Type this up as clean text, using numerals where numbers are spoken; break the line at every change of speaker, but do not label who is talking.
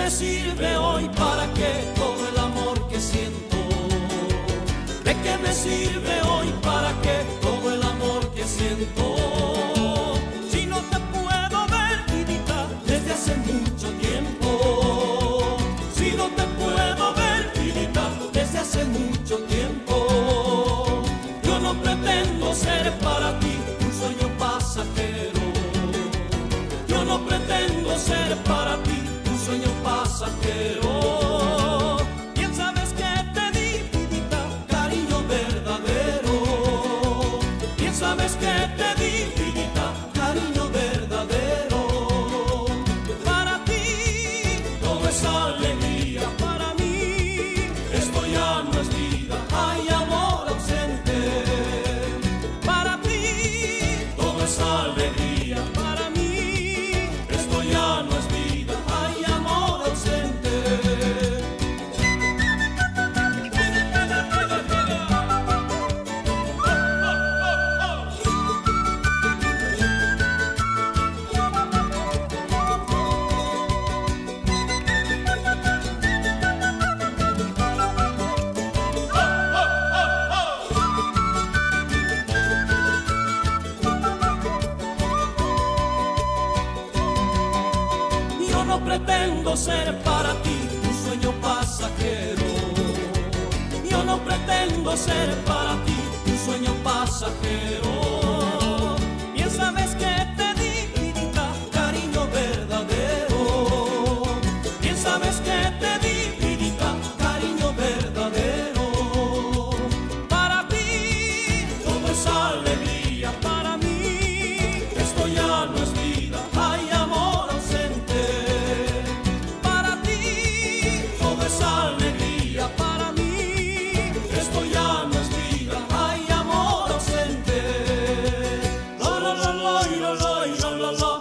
me sirve hoy para qué todo el amor que siento? ¿De qué me sirve hoy para qué todo el amor que siento? Si no te puedo ver, vidita, desde hace mucho tiempo. Si no te puedo ver, vidita, desde hace mucho tiempo. Yo no pretendo ser para ti un sueño pasajero. Yo no pretendo ser para ti un sueño pasajero. Bien sabes que te di, vidita, cariño verdadero. Bien sabes que te di, vidita, cariño verdadero. Para ti todo es alegría, para mí esto ya no es vida, hay amor ausente. Para ti todo es alegría, para mí esto ya no es vida, hay amor ausente. Yo no pretendo ser para ti un sueño pasajero. Yo no pretendo ser para ti un sueño pasajero. Bien sabes que te di, vidita, cariño verdadero. Bien sabes que te di, vidita, cariño verdadero. Para ti todo es alegría, para mí esto ya no es vida, hay amor ausente. Para ti todo es alegría, para mí esto ya no es vida, hay amor ausente. La la la la la la la la la.